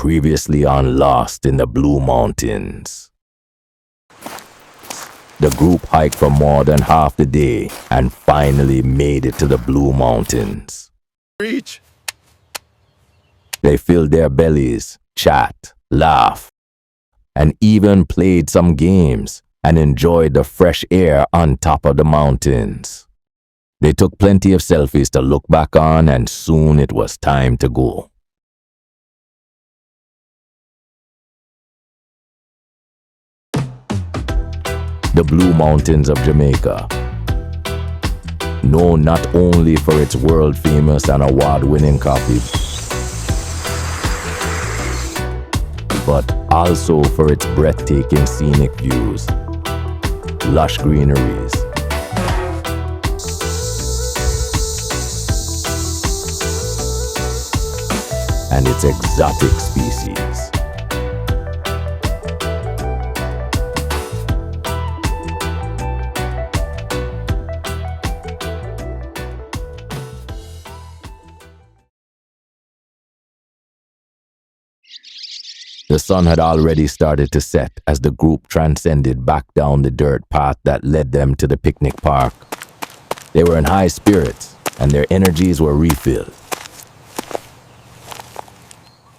Previously on Lost in the Blue Mountains. The group hiked for more than half the day and finally made it to the Blue Mountains. Reach. They filled their bellies, chat, laugh, and even played some games and enjoyed the fresh air on top of the mountains. They took plenty of selfies to look back on, and soon it was time to go. The Blue Mountains of Jamaica, known not only for its world-famous and award-winning coffee, but also for its breathtaking scenic views, lush greeneries, and its exotic species. The sun had already started to set as the group transcended back down the dirt path that led them to the picnic park. They were in high spirits, and their energies were refilled.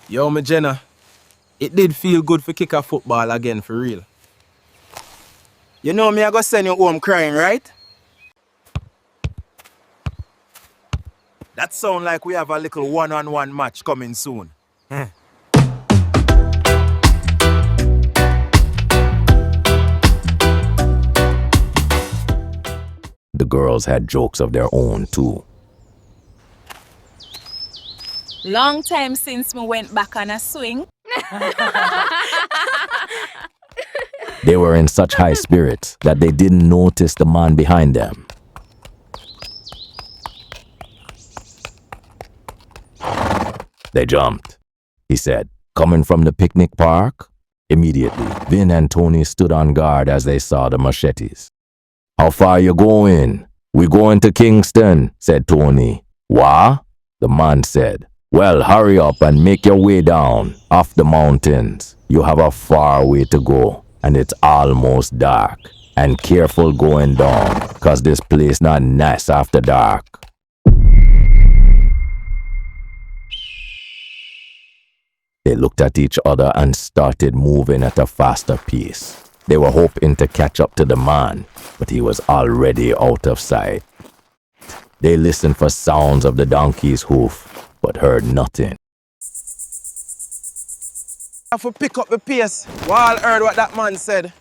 Yo, my Jenna, it did feel good for kick a football again, for real. You know me, I go send you home crying, right? That sound like we have a little one-on-one match coming soon. The girls had jokes of their own, too. Long time since we went back on a swing. They were in such high spirits that they didn't notice the man behind them. They jumped, he said, coming from the picnic park. Immediately, Vin and Tony stood on guard as they saw the machetes. How far you going? We going to Kingston, said Tony. Wha? The man said. Well, hurry up and make your way down, off the mountains. You have a far way to go, and it's almost dark. And careful going down, cause this place not nice after dark. They looked at each other and started moving at a faster pace. They were hoping to catch up to the man, but he was already out of sight. They listened for sounds of the donkey's hoof, but heard nothing. I have to pick up the pace. We all heard what that man said.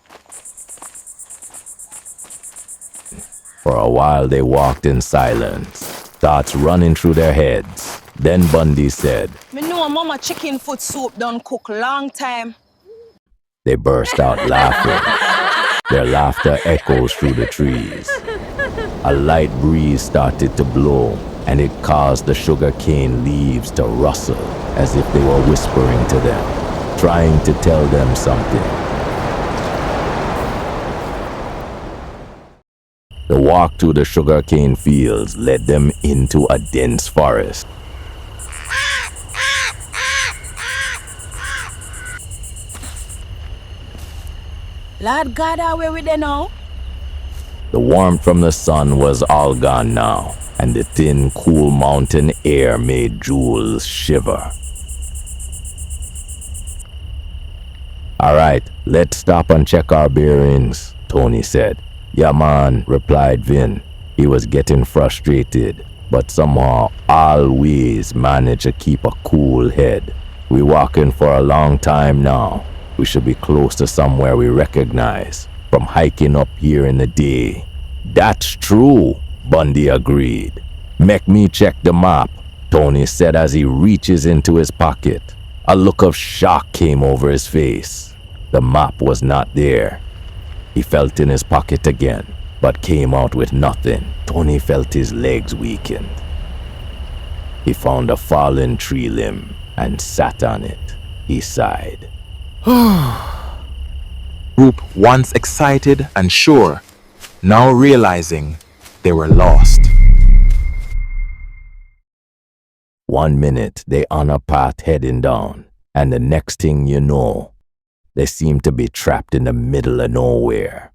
For a while they walked in silence, thoughts running through their heads. Then Bundy said, Me know mama chicken foot soup done cook long time. They burst out laughing. Their laughter echoes through the trees. A light breeze started to blow, and it caused the sugarcane leaves to rustle as if they were whispering to them, trying to tell them something. The walk through the sugarcane fields led them into a dense forest. Lord God, are we with them now? The warmth from the sun was all gone now, and the thin, cool mountain air made Jules shiver. All right, let's stop and check our bearings, Tony said. Yeah, man, replied Vin. He was getting frustrated, but somehow always managed to keep a cool head. We walking for a long time now. We should be close to somewhere we recognize from hiking up here in the day. That's true, Bundy agreed. Make me check the map, Tony said as he reaches into his pocket. A look of shock came over his face. The map was not there. He felt in his pocket again, but came out with nothing. Tony felt his legs weakened. He found a fallen tree limb and sat on it. He sighed. Group once excited and sure, now realizing they were lost. 1 minute they on a path heading down. And the next thing you know, they seemed to be trapped in the middle of nowhere.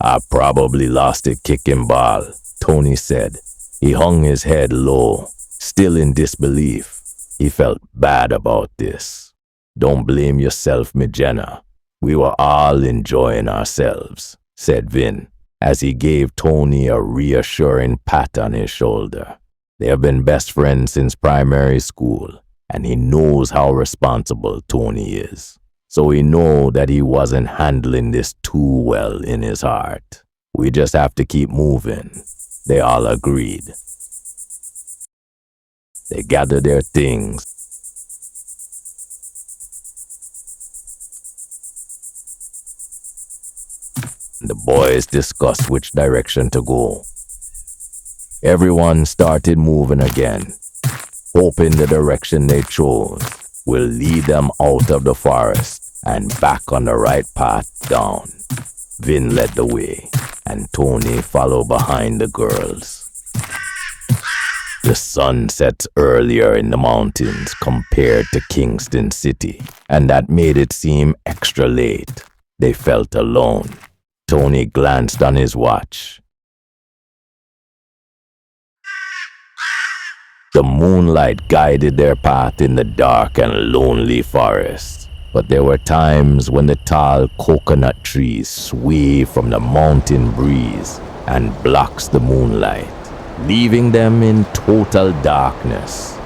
I probably lost a kicking ball, Tony said. He hung his head low, still in disbelief. He felt bad about this. Don't blame yourself, me Jenna. We were all enjoying ourselves, said Vin, as he gave Tony a reassuring pat on his shoulder. They have been best friends since primary school, and he knows how responsible Tony is. So he knows that he wasn't handling this too well in his heart. We just have to keep moving. They all agreed. They gathered their things. The boys discussed which direction to go. Everyone started moving again, hoping the direction they chose will lead them out of the forest and back on the right path down. Vin led the way, and Tony followed behind the girls. The sun sets earlier in the mountains compared to Kingston City, and that made it seem extra late. They felt alone. Tony glanced on his watch. The moonlight guided their path in the dark and lonely forest, but there were times when the tall coconut trees sway from the mountain breeze and blocks the moonlight, leaving them in total darkness.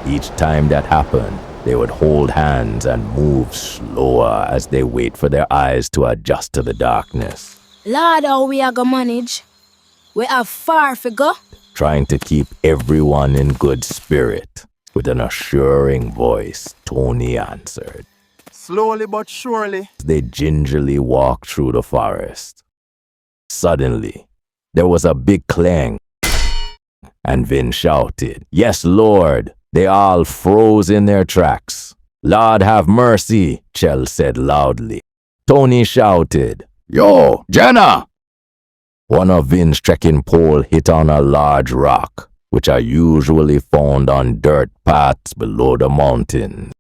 Each time that happened, they would hold hands and move slower as they wait for their eyes to adjust to the darkness. Lord, how we are gonna manage? We have far to go. Trying to keep everyone in good spirit. With an assuring voice, Tony answered. Slowly but surely. They gingerly walked through the forest. Suddenly, there was a big clang, and Vin shouted, "Yes, Lord!" They all froze in their tracks. "Lord have mercy," Chell said loudly. Tony shouted, "Yo, Jenna!" One of Vin's trekking pole hit on a large rock, which are usually found on dirt paths below the mountains.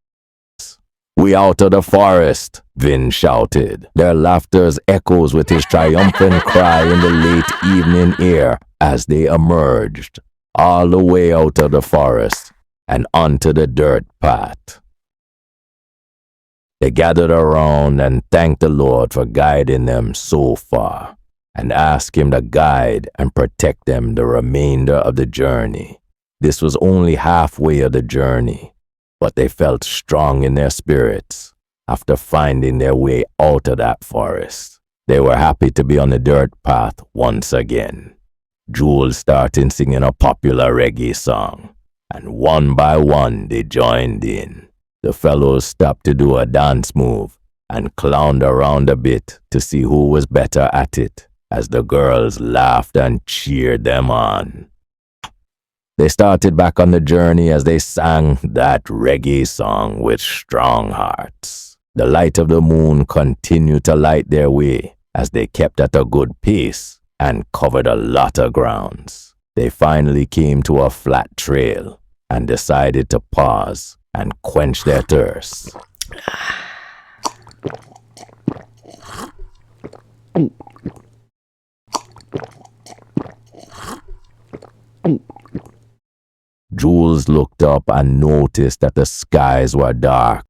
"We out of the forest," Vin shouted. Their laughter echoes with his triumphant cry in the late evening air as they emerged, all the way out of the forest and onto the dirt path. They gathered around and thanked the Lord for guiding them so far, and asked him to guide and protect them the remainder of the journey. This was only halfway of the journey, but they felt strong in their spirits after finding their way out of that forest. They were happy to be on the dirt path once again. Jules started singing a popular reggae song, and one by one they joined in. The fellows stopped to do a dance move and clowned around a bit to see who was better at it, as the girls laughed and cheered them on. They started back on the journey as they sang that reggae song with strong hearts. The light of the moon continued to light their way as they kept at a good pace and covered a lot of grounds. They finally came to a flat trail and decided to pause and quench their thirst. Jules looked up and noticed that the skies were dark.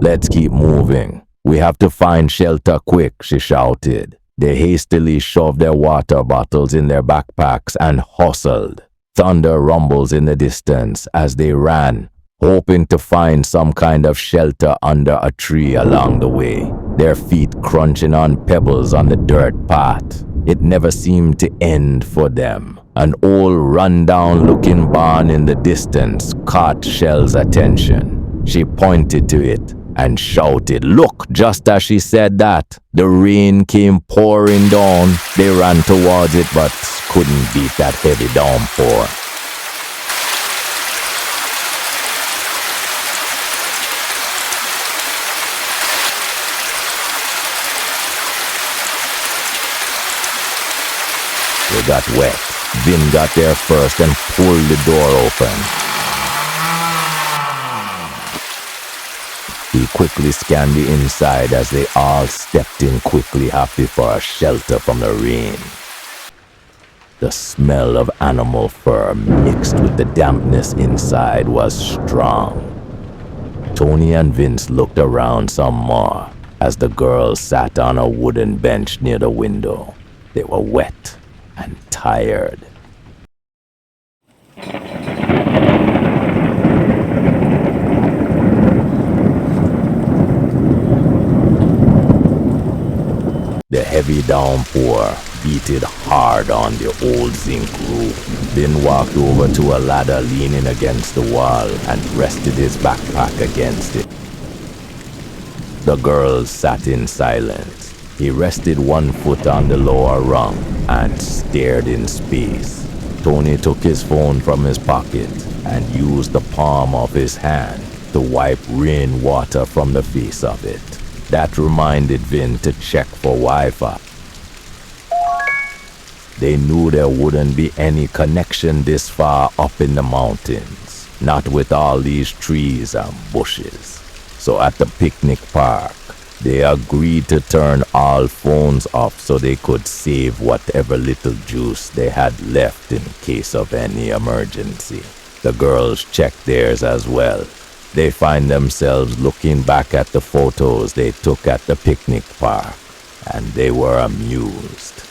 "Let's keep moving. We have to find shelter quick," she shouted. They hastily shoved their water bottles in their backpacks and hustled. Thunder rumbles in the distance as they ran, hoping to find some kind of shelter under a tree along the way, their feet crunching on pebbles on the dirt path. It never seemed to end for them. An old run-down-looking barn in the distance caught Shell's attention. She pointed to it and shouted, "Look!" Just as she said that, the rain came pouring down. They ran towards it but couldn't beat that heavy downpour. They got wet. Vin got there first and pulled the door open. He quickly scanned the inside as they all stepped in quickly, happy for a shelter from the rain. The smell of animal fur mixed with the dampness inside was strong. Tony and Vince looked around some more as the girls sat on a wooden bench near the window. They were wet and tired. The heavy downpour beat it hard on the old zinc roof. Vin walked over to a ladder leaning against the wall and rested his backpack against it. The girls sat in silence. He rested one foot on the lower rung and stared in space. Tony took his phone from his pocket and used the palm of his hand to wipe rainwater from the face of it. That reminded Vin to check for Wi-Fi. They knew there wouldn't be any connection this far up in the mountains, not with all these trees and bushes. So at the picnic park, they agreed to turn all phones off so they could save whatever little juice they had left in case of any emergency. The girls checked theirs as well. They find themselves looking back at the photos they took at the picnic park, and they were amused.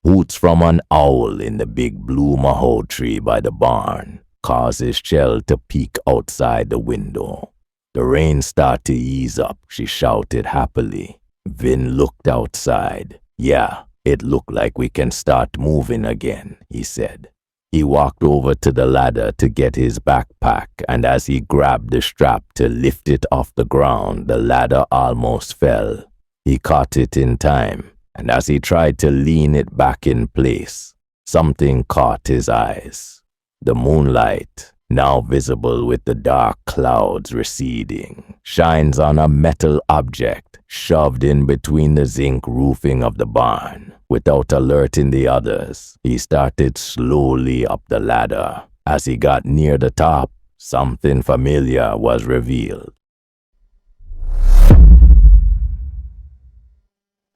Hoots from an owl in the big blue maho tree by the barn causes Shell to peek outside the window. The rain started to ease up, she shouted happily. Vin looked outside. Yeah, it looked like we can start moving again, he said. He walked over to the ladder to get his backpack, and as he grabbed the strap to lift it off the ground, the ladder almost fell. He caught it in time, and as he tried to lean it back in place, something caught his eyes. The moonlight, now visible with the dark clouds receding, shines on a metal object shoved in between the zinc roofing of the barn. Without alerting the others, he started slowly up the ladder. As he got near the top, something familiar was revealed.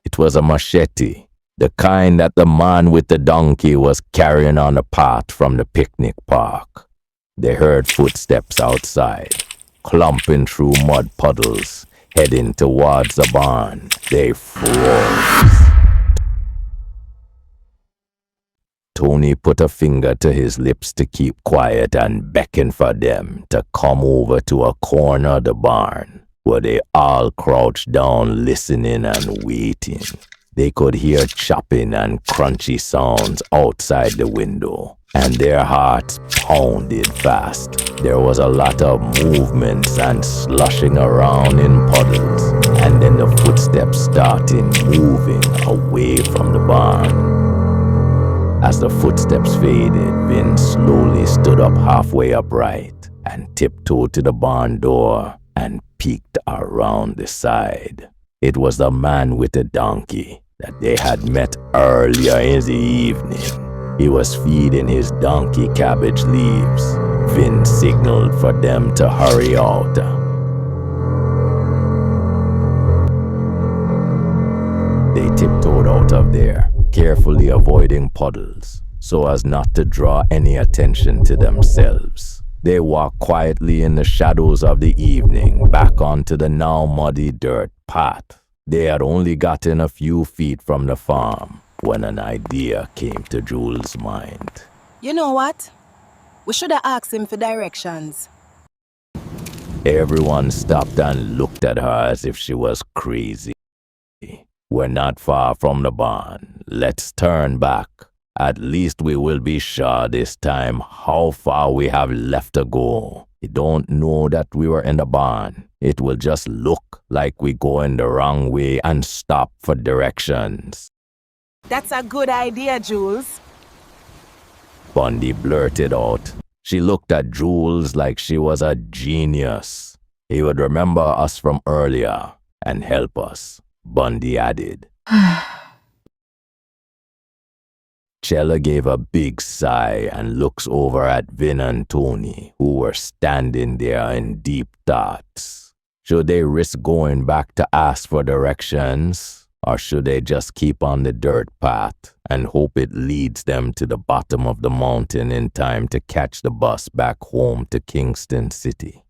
It was a machete, the kind that the man with the donkey was carrying on the path from the picnic park. They heard footsteps outside, clumping through mud puddles, heading towards the barn. They froze. Tony put a finger to his lips to keep quiet and beckoned for them to come over to a corner of the barn, where they all crouched down listening and waiting. They could hear chopping and crunchy sounds outside the window, and their hearts pounded fast. There was a lot of movements and slushing around in puddles, and then the footsteps started moving away from the barn. As the footsteps faded, Vin slowly stood up halfway upright and tiptoed to the barn door and peeked around the side. It was the man with the donkey that they had met earlier in the evening. He was feeding his donkey cabbage leaves. Vin signaled for them to hurry out. They tiptoed out of there, carefully avoiding puddles, so as not to draw any attention to themselves. They walked quietly in the shadows of the evening back onto the now muddy dirt path. They had only gotten a few feet from the farm when an idea came to Jules' mind. You know what? We should have asked him for directions. Everyone stopped and looked at her as if she was crazy. We're not far from the barn. Let's turn back. At least we will be sure this time how far we have left to go. You don't know that we were in the barn. It will just look like we going the wrong way and stop for directions. That's a good idea, Jules. Bundy blurted out. She looked at Jules like she was a genius. He would remember us from earlier, and help us, Bundy added. Chella gave a big sigh and looks over at Vin and Tony, who were standing there in deep thoughts. Should they risk going back to ask for directions, or should they just keep on the dirt path and hope it leads them to the bottom of the mountain in time to catch the bus back home to Kingston City?